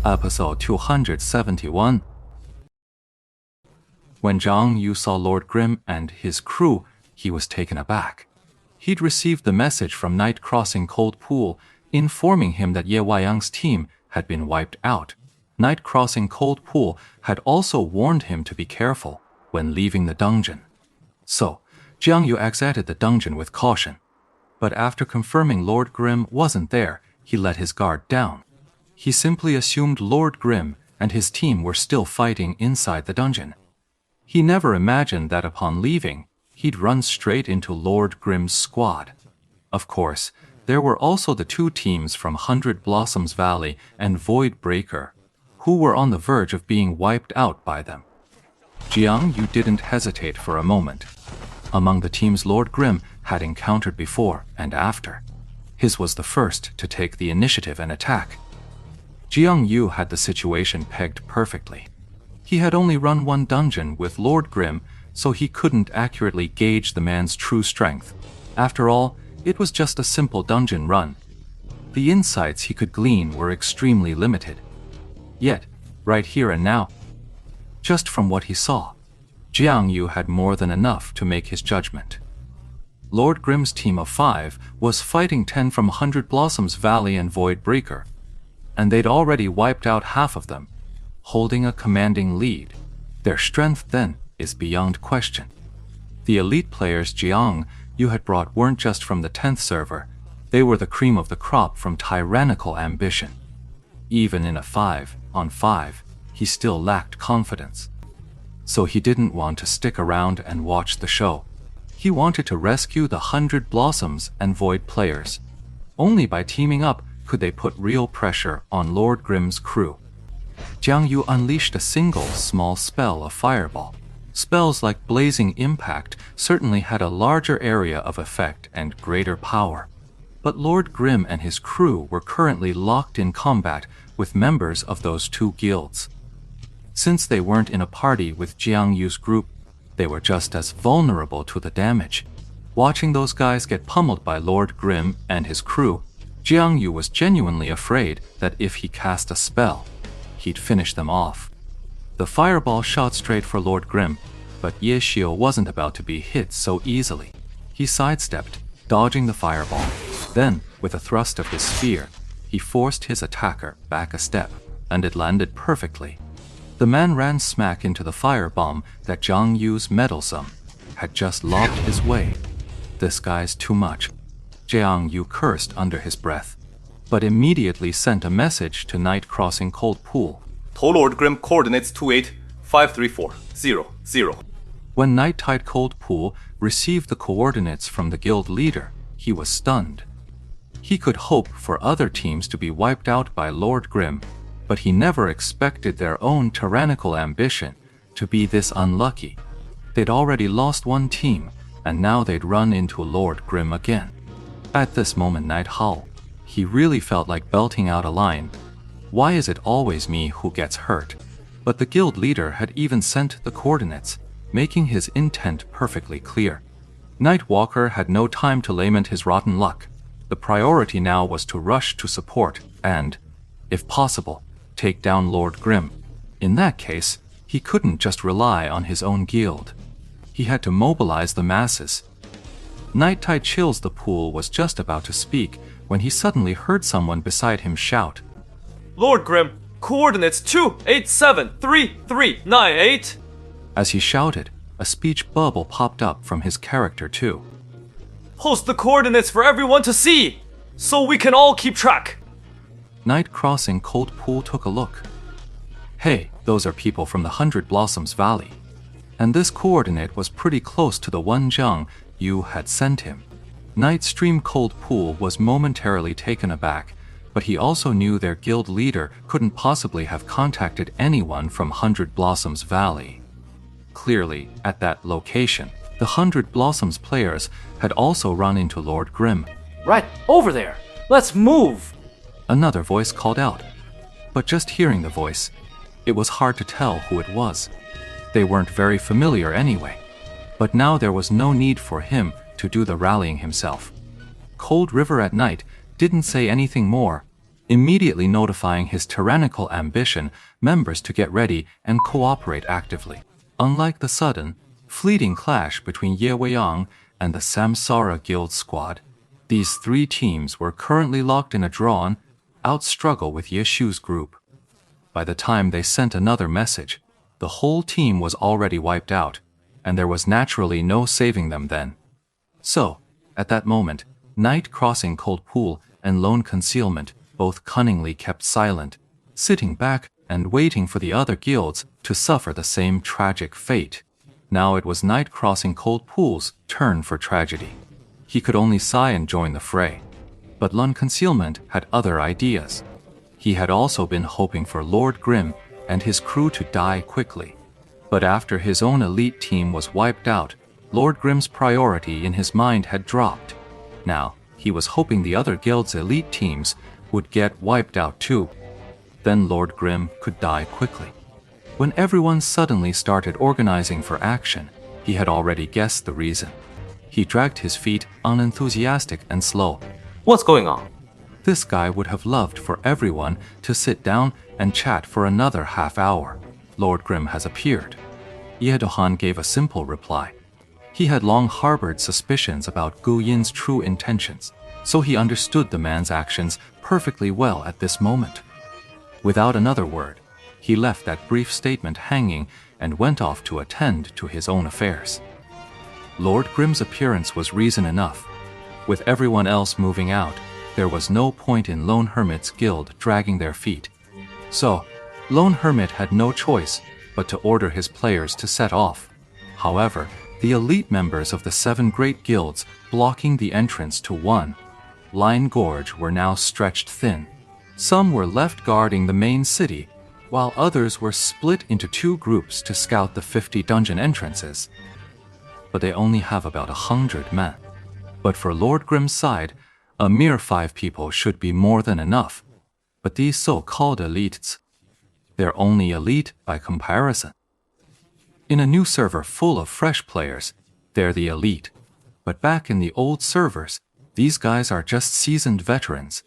Episode 271. When Jiang Yu saw Lord Grimm and his crew, he was taken aback. He'd received the message from Night Crossing Cold Pool informing him that Ye Weiyang's team had been wiped out. Night Crossing Cold Pool had also warned him to be careful when leaving the dungeon. So, Jiang Yu exited the dungeon with caution. But after confirming Lord Grimm wasn't there, he let his guard down. He simply assumed Lord Grimm and his team were still fighting inside the dungeon. He never imagined that upon leaving, he'd run straight into Lord Grimm's squad. Of course, there were also the two teams from 100 Blossoms Valley and Void Breaker, who were on the verge of being wiped out by them. Jiang Yu didn't hesitate for a moment. Among the teams Lord Grimm had encountered before and after, his was the first to take the initiative and attack. Jiang Yu had the situation pegged perfectly. He had only run one dungeon with Lord Grimm, so he couldn't accurately gauge the man's true strength. After all, it was just a simple dungeon run. The insights he could glean were extremely limited. Yet, right here and now, just from what he saw, Jiang Yu had more than enough to make his judgment. Lord Grimm's team of 5 was fighting 10 from 100 Blossoms Valley and Void Breaker, and they'd already wiped out half of them, holding a commanding lead. Their strength, then, is beyond question. The elite players Jiang Yu had brought weren't just from the 10th server, they were the cream of the crop from tyrannical ambition. Even in a 5-on-5, he still lacked confidence. So he didn't want to stick around and watch the show. He wanted to rescue the 100 Blossoms and Void players. Only by teaming up could they put real pressure on Lord Grimm's crew. Jiang Yu unleashed a single small spell of Fireball. Spells like Blazing Impact certainly had a larger area of effect and greater power. But Lord Grimm and his crew were currently locked in combat with members of those two guilds. Since they weren't in a party with Jiang Yu's group, they were just as vulnerable to the damage. Watching those guys get pummeled by Lord Grimm and his crew, Jiang Yu was genuinely afraid that if he cast a spell, he'd finish them off. The fireball shot straight for Lord Grimm, but Ye Xiu wasn't about to be hit so easily. He sidestepped, dodging the fireball. Then, with a thrust of his spear, he forced his attacker back a step, and it landed perfectly. The man ran smack into the firebomb that Jiang Yu's meddlesome had just lobbed his way. This guy's too much. Jiang Yu cursed under his breath, but immediately sent a message to Night Crossing Cold Pool. To Lord Grimm coordinates 2853400. When Night Tide Cold Pool received the coordinates from the guild leader, he was stunned. He could hope for other teams to be wiped out by Lord Grimm, but he never expected their own tyrannical ambition to be this unlucky. They'd already lost one team, and now they'd run into Lord Grimm again. At this moment, Night howled. He really felt like belting out a line. Why is it always me who gets hurt? But the guild leader had even sent the coordinates, making his intent perfectly clear. Night Walker had no time to lament his rotten luck. The priority now was to rush to support and, if possible, take down Lord Grimm. In that case, he couldn't just rely on his own guild. He had to mobilize the masses. Night Tide Chills the Pool was just about to speak when he suddenly heard someone beside him shout, Lord Grimm, coordinates 2873398. As he shouted, a speech bubble popped up from his character too. Post the coordinates for everyone to see, so we can all keep track. Night Crossing Cold Pool took a look. Hey, those are people from the 100 Blossoms Valley. And this coordinate was pretty close to the one Jiang Yu had sent him. Night Stream Cold Pool was momentarily taken aback, but he also knew their guild leader couldn't possibly have contacted anyone from 100 Blossoms Valley. Clearly, at that location, the 100 Blossoms players had also run into Lord Grimm. Right over there! Let's move! Another voice called out. But just hearing the voice, it was hard to tell who it was. They weren't very familiar anyway. But now there was no need for him to do the rallying himself. Cold River at Night didn't say anything more. immediately notifying his tyrannical ambition members to get ready and cooperate actively. Unlike the sudden, fleeting clash between Ye Weiyang and the Samsara Guild squad, these three teams were currently locked in a drawn-out struggle with Ye Xiu's group. By the time they sent another message, the whole team was already wiped out, and there was naturally no saving them then. So, at that moment, Night Crossing Cold Pool and Lone Concealment both cunningly kept silent, sitting back and waiting for the other guilds to suffer the same tragic fate. Now it was Night Crossing Cold Pool's turn for tragedy. He could only sigh and join the fray. But Lone Concealment had other ideas. He had also been hoping for Lord Grimm and his crew to die quickly. But after his own elite team was wiped out, Lord Grimm's priority in his mind had dropped. Now, he was hoping the other guild's elite teams would get wiped out too. Then Lord Grimm could die quickly. When everyone suddenly started organizing for action, he had already guessed the reason. He dragged his feet, unenthusiastic and slow. What's going on? This guy would have loved for everyone to sit down and chat for another half hour. Lord Grimm has appeared. Ye Dohan gave a simple reply. He had long harbored suspicions about Gu Yin's true intentions, so he understood the man's actions perfectly well at this moment. Without another word, he left that brief statement hanging and went off to attend to his own affairs. Lord Grimm's appearance was reason enough. With everyone else moving out, there was no point in Lone Hermit's guild dragging their feet. So, Lone Hermit had no choice but to order his players to set off. However, the elite members of the 7 great guilds blocking the entrance to Line Gorge were now stretched thin. Some were left guarding the main city, while others were split into 2 groups to scout the 50 dungeon entrances. But they only have about 100 men. But for Lord Grimm's side, a mere 5 people should be more than enough. But these so-called elites, they're only elite by comparison. In a new server full of fresh players, they're the elite. But back in the old servers, these guys are just seasoned veterans,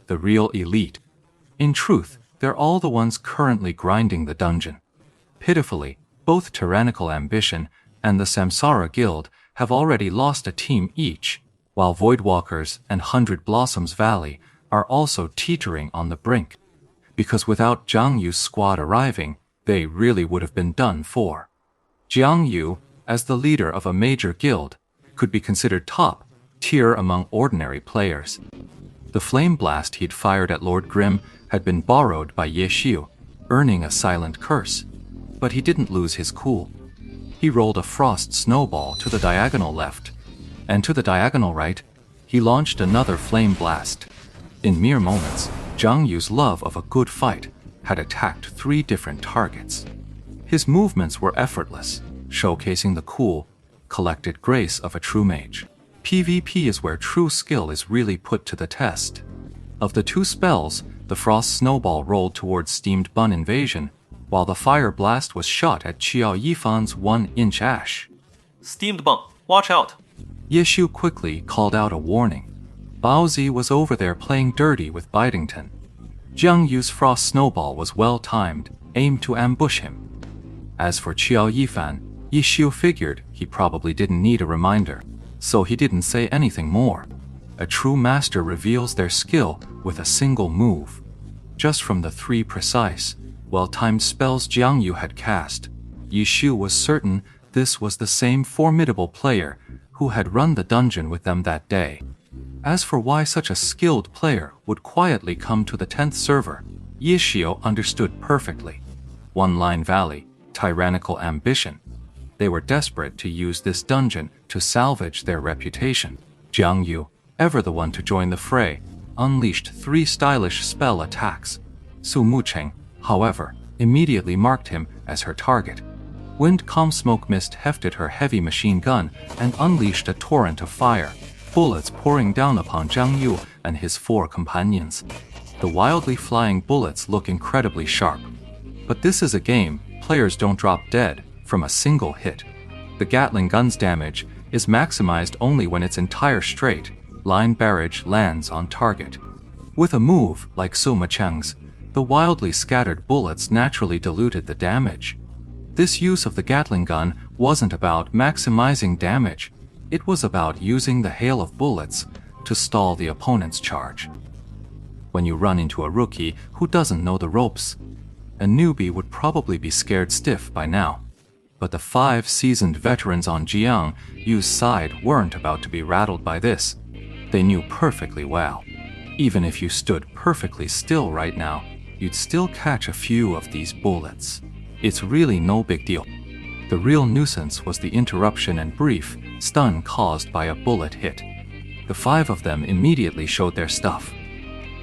the real elite. In truth, they're all the ones currently grinding the dungeon. Pitifully, both Tyrannical Ambition and the Samsara Guild have already lost a team each, while Voidwalkers and 100 Blossoms Valley are also teetering on the brink. Because without Jiang Yu's squad arriving, they really would have been done for. Jiang Yu, as the leader of a major guild, could be considered top tier among ordinary players. The flame blast he'd fired at Lord Grimm had been borrowed by Ye Xiu, earning a silent curse, but he didn't lose his cool. He rolled a frost snowball to the diagonal left, and to the diagonal right, he launched another flame blast. In mere moments, Jiang Yu's love of a good fight had attacked 3 different targets. His movements were effortless, showcasing the cool, collected grace of a true mage. PvP is where true skill is really put to the test. Of the 2 spells, the frost snowball rolled towards steamed bun invasion, while the fire blast was shot at Qiao Yifan's 1-inch ash. Steamed bun, watch out. Ye Xiu quickly called out a warning. Baozi was over there playing dirty with Bidington. Jiang Yu's frost snowball was well timed, aimed to ambush him. As for Qiao Yifan, Ye Xiu figured he probably didn't need a reminder, so he didn't say anything more. A true master reveals their skill with a single move. Just from the 3 precise, well-timed spells Jiang Yu had cast, Ye Xiu was certain this was the same formidable player who had run the dungeon with them that day. As for why such a skilled player would quietly come to the 10th server, Ye Xiu understood perfectly. Line Valley, Tyrannical Ambition. They were desperate to use this dungeon to salvage their reputation. Jiang Yu, ever the one to join the fray, unleashed 3 stylish spell attacks. Su Mucheng, however, immediately marked him as her target. Wind Calm Smoke Mist hefted her heavy machine gun and unleashed a torrent of fire, bullets pouring down upon Jiang Yu and his 4 companions. The wildly flying bullets look incredibly sharp. But this is a game, players don't drop dead from a single hit. The Gatling gun's damage is maximized only when its entire straight line barrage lands on target. With a move like Suma Chang's, the wildly scattered bullets naturally diluted the damage. This use of the Gatling gun wasn't about maximizing damage, it was about using the hail of bullets to stall the opponent's charge. When you run into a rookie who doesn't know the ropes, a newbie would probably be scared stiff by now. But the 5 seasoned veterans on Jiang Yu's side weren't about to be rattled by this. They knew perfectly well. Even if you stood perfectly still right now, you'd still catch a few of these bullets. It's really no big deal. The real nuisance was the interruption and brief stun caused by a bullet hit. The 5 of them immediately showed their stuff.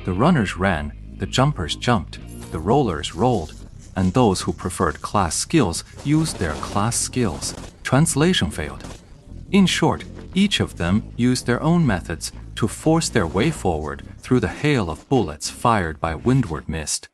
The runners ran, the jumpers jumped, the rollers rolled, and those who preferred class skills used their class skills. Translation failed. In short, each of them used their own methods to force their way forward through the hail of bullets fired by windward mist.